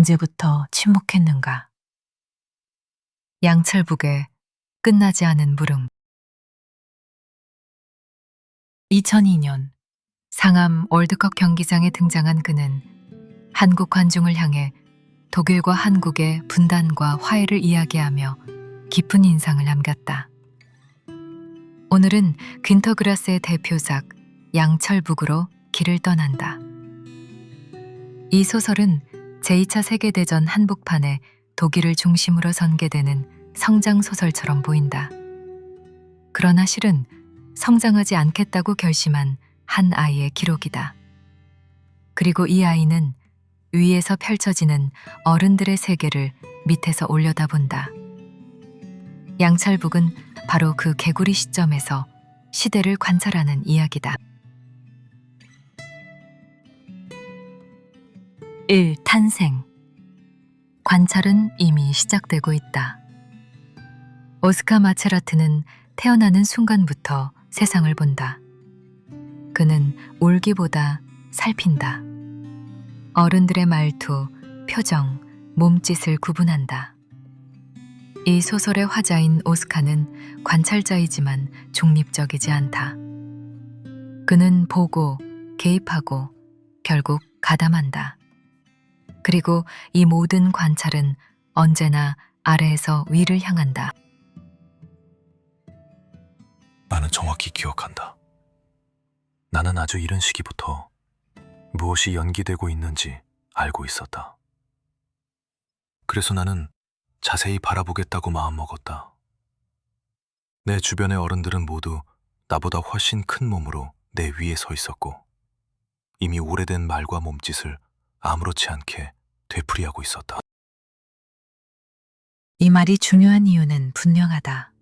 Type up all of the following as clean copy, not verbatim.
언제부터 침묵했는가? 양철북의 끝나지 않은 물음. 2002년 상암 월드컵 경기장에 등장한 그는 한국 관중을 향해 독일과 한국의 분단과 화해를 이야기하며 깊은 인상을 남겼다. 오늘은 귄터그라스의 대표작 양철북으로 길을 떠난다. 이 소설은 제2차 세계대전 한복판에 독일을 중심으로 전개되는 성장소설처럼 보인다. 그러나 실은 성장하지 않겠다고 결심한 한 아이의 기록이다. 그리고 이 아이는 위에서 펼쳐지는 어른들의 세계를 밑에서 올려다본다. 양철북은 바로 그 개구리 시점에서 시대를 관찰하는 이야기다. 1. 탄생. 관찰은 이미 시작되고 있다. 오스카 마체라트는 태어나는 순간부터 세상을 본다. 그는 울기보다 살핀다. 어른들의 말투, 표정, 몸짓을 구분한다. 이 소설의 화자인 오스카는 관찰자이지만 중립적이지 않다. 그는 보고, 개입하고, 결국 가담한다. 그리고 이 모든 관찰은 언제나 아래에서 위를 향한다. 나는 정확히 기억한다. 나는 아주 이른 시기부터 무엇이 연기되고 있는지 알고 있었다. 그래서 나는 자세히 바라보겠다고 마음먹었다. 내 주변의 어른들은 모두 나보다 훨씬 큰 몸으로 내 위에 서 있었고 이미 오래된 말과 몸짓을 아무렇지 않게 되풀이하고 있었다. 이 말이 중요한 이유는 분명하다.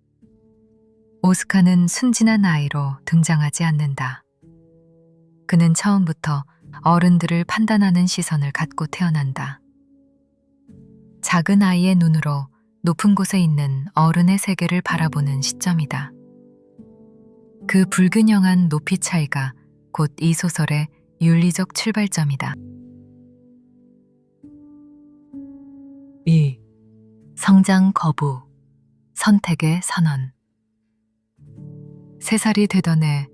오스카는 순진한 아이로 등장하지 않는다. 그는 처음부터 어른들을 판단하는 시선을 갖고 태어난다. 작은 아이의 눈으로 높은 곳에 있는 어른의 세계를 바라보는 시점이다. 그 불균형한 높이 차이가 곧 이 소설의 윤리적 출발점이다. 2. 성장 거부, 선택의 선언. 3살이 되던 해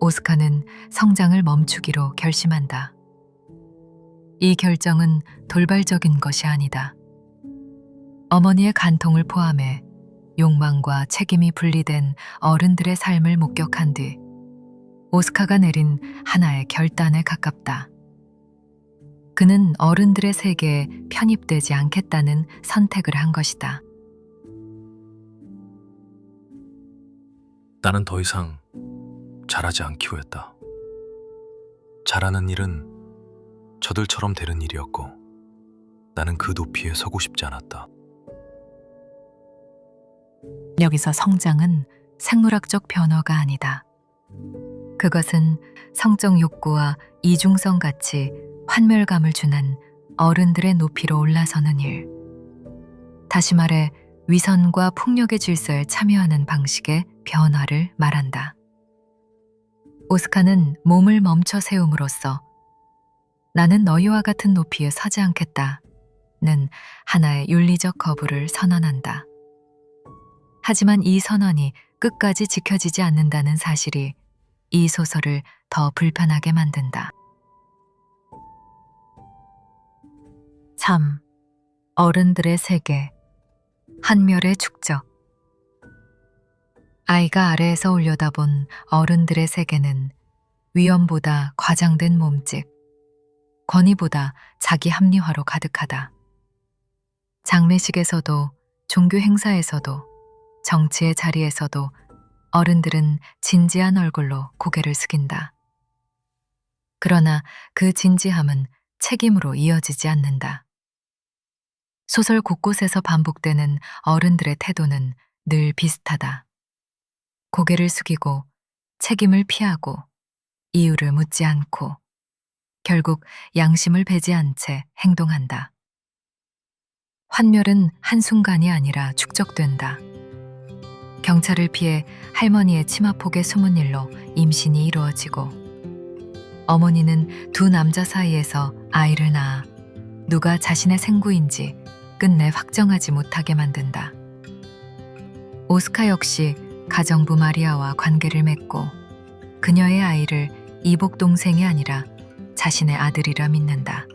오스카는 성장을 멈추기로 결심한다. 이 결정은 돌발적인 것이 아니다. 어머니의 간통을 포함해 욕망과 책임이 분리된 어른들의 삶을 목격한 뒤 오스카가 내린 하나의 결단에 가깝다. 그는 어른들의 세계에 편입되지 않겠다는 선택을 한 것이다. 나는 더 이상 잘하지 않기로 했다. 잘하는 일은 저들처럼 되는 일이었고 나는 그 높이에 서고 싶지 않았다. 여기서 성장은 생물학적 변화가 아니다. 그것은 성적 욕구와 이중성 같이 환멸감을 주는 어른들의 높이로 올라서는 일. 다시 말해 위선과 폭력의 질서에 참여하는 방식의 변화를 말한다. 오스카는 몸을 멈춰 세움으로써 나는 너희와 같은 높이에 서지 않겠다는 하나의 윤리적 거부를 선언한다. 하지만 이 선언이 끝까지 지켜지지 않는다는 사실이 이 소설을 더 불편하게 만든다. 3. 어른들의 세계, 한멸의 축적. 아이가 아래에서 올려다본 어른들의 세계는 위엄보다 과장된 몸짓, 권위보다 자기 합리화로 가득하다. 장례식에서도 종교 행사에서도 정치의 자리에서도 어른들은 진지한 얼굴로 고개를 숙인다. 그러나 그 진지함은 책임으로 이어지지 않는다. 소설 곳곳에서 반복되는 어른들의 태도는 늘 비슷하다. 고개를 숙이고 책임을 피하고 이유를 묻지 않고 결국 양심을 배제한 채 행동한다. 환멸은 한순간이 아니라 축적된다. 경찰을 피해 할머니의 치마폭에 숨은 일로 임신이 이루어지고 어머니는 두 남자 사이에서 아이를 낳아 누가 자신의 생구인지 끝내 확정하지 못하게 만든다. 오스카 역시 가정부 마리아와 관계를 맺고 그녀의 아이를 이복 동생이 아니라 자신의 아들이라 믿는다.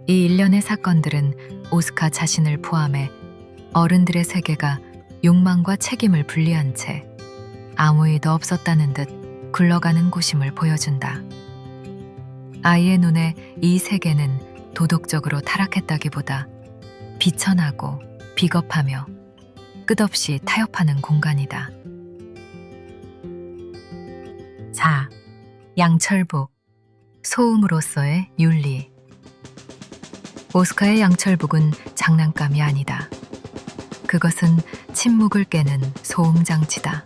이 일련의 사건들은 오스카 자신을 포함해 어른들의 세계가 욕망과 책임을 분리한 채 아무 일도 없었다는 듯 굴러가는 곳임을 보여준다. 아이의 눈에 이 세계는 도덕적으로 타락했다기보다 비천하고 비겁하며 끝없이 타협하는 공간이다. 4. 양철북, 소음으로서의 윤리. 오스카의 양철북은 장난감이 아니다. 그것은 침묵을 깨는 소음장치다.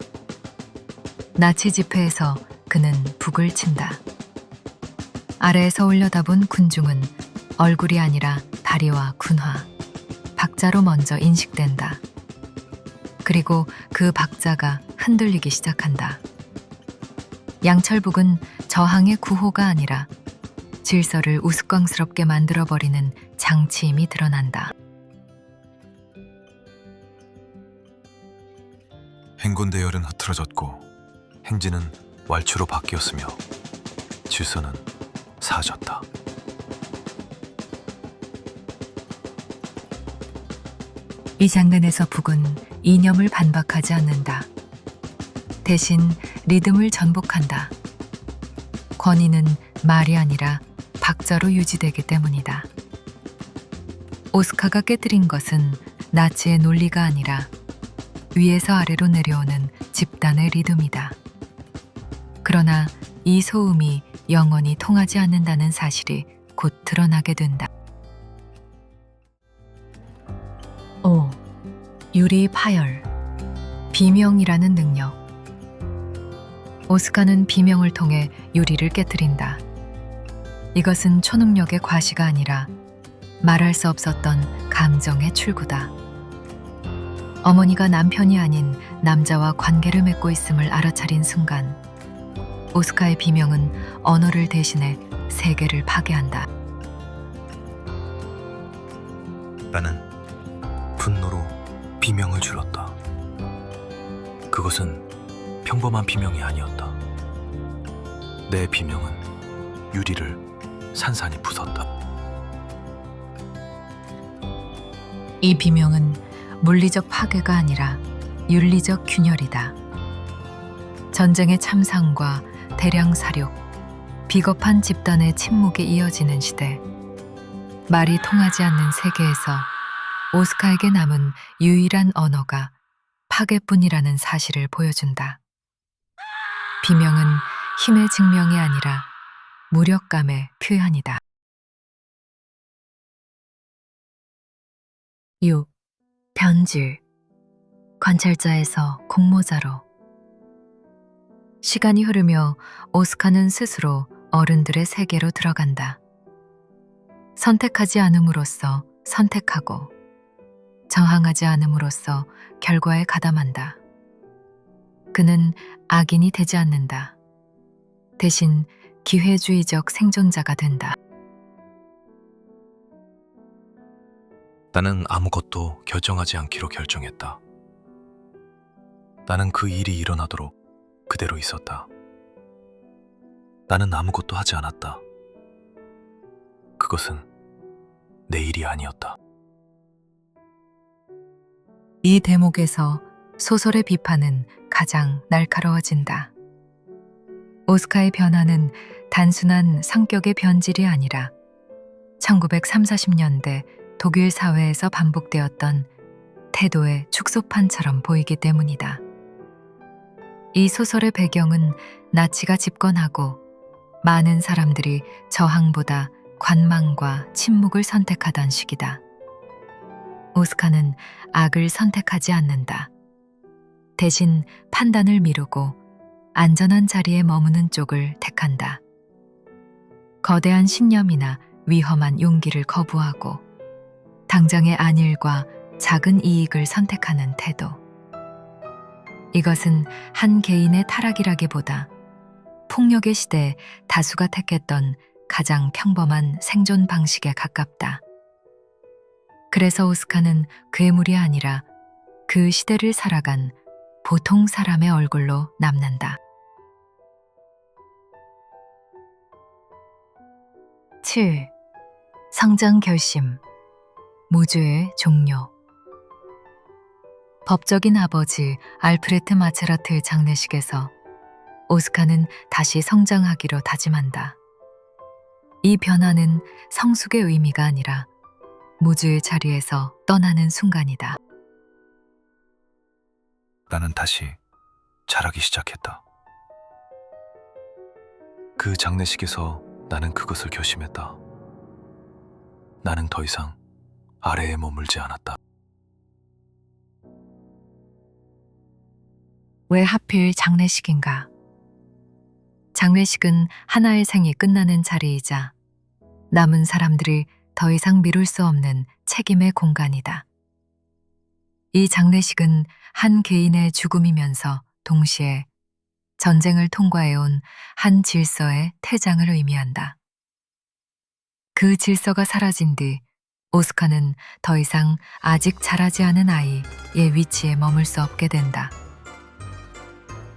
나치 집회에서 그는 북을 친다. 아래에서 올려다본 군중은 얼굴이 아니라 다리와 군화, 박자로 먼저 인식된다. 그리고 그 박자가 흔들리기 시작한다. 양철북은 저항의 구호가 아니라 질서를 우스꽝스럽게 만들어버리는 장치임이 드러난다. 행군 대열은 흐트러졌고 행진은 왈츠로 바뀌었으며 질서는 사라졌다. 이 장면에서 북은 이념을 반박하지 않는다. 대신 리듬을 전복한다. 권위는 말이 아니라 박자로 유지되기 때문이다. 오스카가 깨뜨린 것은 나치의 논리가 아니라 위에서 아래로 내려오는 집단의 리듬이다. 그러나 이 소음이 영원히 통하지 않는다는 사실이 곧 드러나게 된다. 5. 유리 파열, 비명이라는 능력. 오스카는 비명을 통해 유리를 깨뜨린다. 이것은 초능력의 과시가 아니라 말할 수 없었던 감정의 출구다. 어머니가 남편이 아닌 남자와 관계를 맺고 있음을 알아차린 순간 오스카의 비명은 언어를 대신해 세계를 파괴한다. 나는 분노로 비명을 질렀다. 그것은 평범한 비명이 아니었다. 내 비명은 유리를 산산이 부쉈다. 이 비명은 물리적 파괴가 아니라 윤리적 균열이다. 전쟁의 참상과 대량 사륙, 비겁한 집단의 침묵이 이어지는 시대, 말이 통하지 않는 세계에서 오스카에게 남은 유일한 언어가 파괴뿐이라는 사실을 보여준다. 비명은 힘의 증명이 아니라 무력감의 표현이다. 6. 변질, 관찰자에서 공모자로. 시간이 흐르며 오스카는 스스로 어른들의 세계로 들어간다. 선택하지 않음으로써 선택하고 저항하지 않음으로써 결과에 가담한다. 그는 악인이 되지 않는다. 대신 기회주의적 생존자가 된다. 나는 아무것도 결정하지 않기로 결정했다. 나는 그 일이 일어나도록 그대로 있었다. 나는 아무것도 하지 않았다. 그것은 내 일이 아니었다. 이 대목에서 소설의 비판은 가장 날카로워진다. 오스카의 변화는 단순한 성격의 변질이 아니라 1930~40년대 독일 사회에서 반복되었던 태도의 축소판처럼 보이기 때문이다. 이 소설의 배경은 나치가 집권하고 많은 사람들이 저항보다 관망과 침묵을 선택하던 시기다. 오스카는 악을 선택하지 않는다. 대신 판단을 미루고 안전한 자리에 머무는 쪽을 택한다. 거대한 신념이나 위험한 용기를 거부하고 당장의 안일과 작은 이익을 선택하는 태도. 이것은 한 개인의 타락이라기보다 폭력의 시대에 다수가 택했던 가장 평범한 생존 방식에 가깝다. 그래서 오스카는 괴물이 아니라 그 시대를 살아간 보통 사람의 얼굴로 남는다. 7. 성장 결심. 무죄의 종료. 법적인 아버지 알프레트 마체라트의 장례식에서 오스카는 다시 성장하기로 다짐한다. 이 변화는 성숙의 의미가 아니라 무주의 자리에서 떠나는 순간이다. 나는 다시 자라기 시작했다. 그 장례식에서 나는 그것을 결심했다. 나는 더 이상 아래에 머물지 않았다. 왜 하필 장례식인가? 장례식은 하나의 생이 끝나는 자리이자 남은 사람들이 더 이상 미룰 수 없는 책임의 공간이다. 이 장례식은 한 개인의 죽음이면서 동시에 전쟁을 통과해온 한 질서의 퇴장을 의미한다. 그 질서가 사라진 뒤 오스카는 더 이상 아직 자라지 않은 아이의 위치에 머물 수 없게 된다.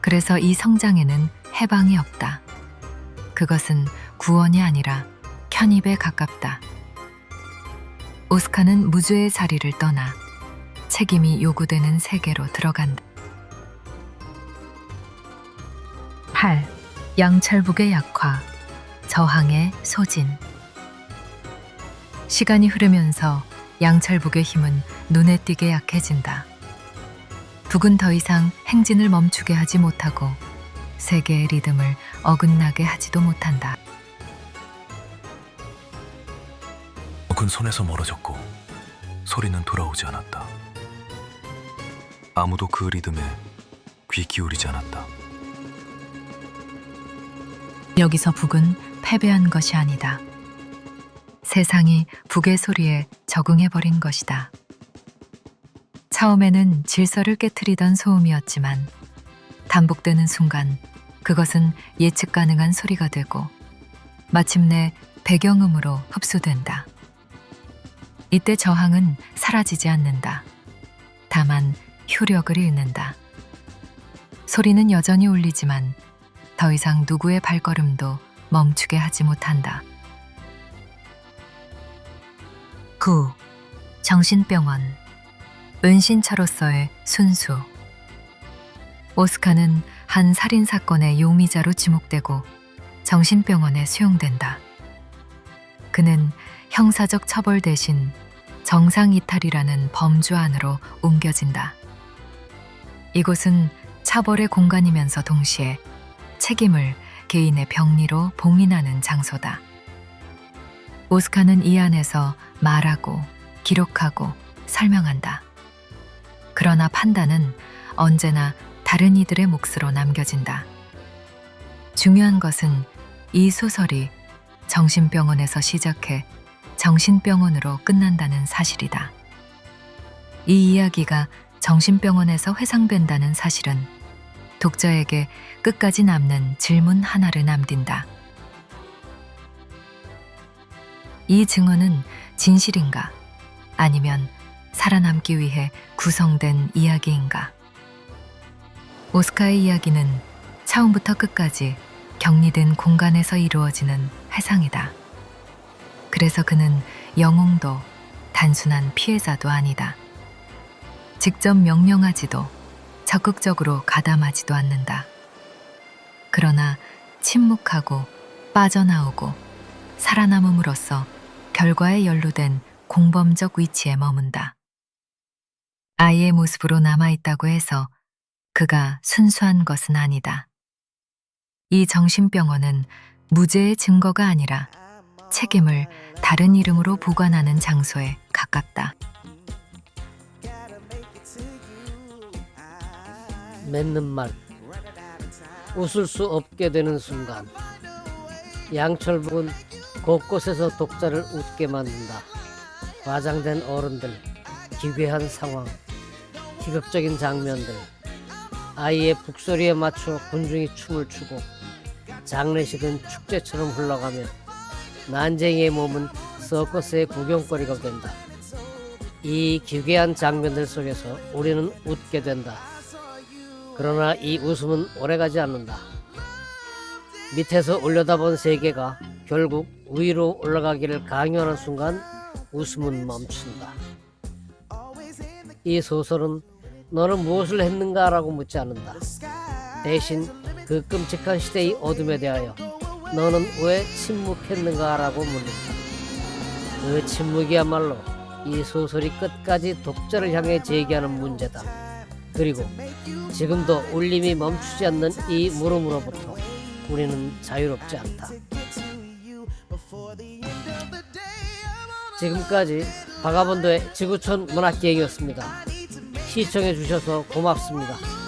그래서 이 성장에는 해방이 없다. 그것은 구원이 아니라 편입에 가깝다. 오스카는 무죄의 자리를 떠나 책임이 요구되는 세계로 들어간다. 8. 양철북의 약화, 저항의 소진. 시간이 흐르면서 양철북의 힘은 눈에 띄게 약해진다. 북은 더 이상 행진을 멈추게 하지 못하고 세계의 리듬을 어긋나게 하지도 못한다. 북은 손에서 멀어졌고 소리는 돌아오지 않았다. 아무도 그 리듬에 귀 기울이지 않았다. 여기서 북은 패배한 것이 아니다. 세상이 북의 소리에 적응해버린 것이다. 처음에는 질서를 깨트리던 소음이었지만 반복되는 순간 그것은 예측 가능한 소리가 되고 마침내 배경음으로 흡수된다. 이때 저항은 사라지지 않는다. 다만 효력을 잃는다. 소리는 여전히 울리지만 더 이상 누구의 발걸음도 멈추게 하지 못한다. 9. 정신병원. 은신처로서의 순수. 오스카는 한 살인사건의 용의자로 지목되고 정신병원에 수용된다. 그는 형사적 처벌 대신 정상이탈이라는 범주 안으로 옮겨진다. 이곳은 처벌의 공간이면서 동시에 책임을 개인의 병리로 봉인하는 장소다. 오스카는 이 안에서 말하고 기록하고 설명한다. 그러나 판단은 언제나 다른 이들의 몫으로 남겨진다. 중요한 것은 이 소설이 정신병원에서 시작해 정신병원으로 끝난다는 사실이다. 이 이야기가 정신병원에서 회상된다는 사실은 독자에게 끝까지 남는 질문 하나를 남긴다. 이 증언은 진실인가? 아니면 살아남기 위해 구성된 이야기인가? 오스카의 이야기는 처음부터 끝까지 격리된 공간에서 이루어지는 회상이다. 그래서 그는 영웅도 단순한 피해자도 아니다. 직접 명령하지도 적극적으로 가담하지도 않는다. 그러나 침묵하고 빠져나오고 살아남음으로써 결과에 연루된 공범적 위치에 머문다. 아이의 모습으로 남아있다고 해서 그가 순수한 것은 아니다. 이 정신병원은 무죄의 증거가 아니라 책임을 다른 이름으로 보관하는 장소에 가깝다. 맺는 말, 웃을 수 없게 되는 순간. 양철북은 곳곳에서 독자를 웃게 만든다. 과장된 어른들, 기괴한 상황, 희극적인 장면들, 아이의 북소리에 맞춰 군중이 춤을 추고 장례식은 축제처럼 흘러가며 난쟁이의 몸은 서커스의 구경거리가 된다. 이 기괴한 장면들 속에서 우리는 웃게 된다. 그러나 이 웃음은 오래가지 않는다. 밑에서 올려다본 세계가 결국 위로 올라가기를 강요하는 순간 웃음은 멈춘다. 이 소설은 너는 무엇을 했는가 라고 묻지 않는다. 대신 그 끔찍한 시대의 어둠에 대하여 너는 왜 침묵했는가 라고 묻는다. 그 침묵이야말로 이 소설이 끝까지 독자를 향해 제기하는 문제다. 그리고 지금도 울림이 멈추지 않는 이 물음으로부터 우리는 자유롭지 않다. 지금까지 바가본도의 지구촌 문학기행이었습니다. 시청해 주셔서 고맙습니다.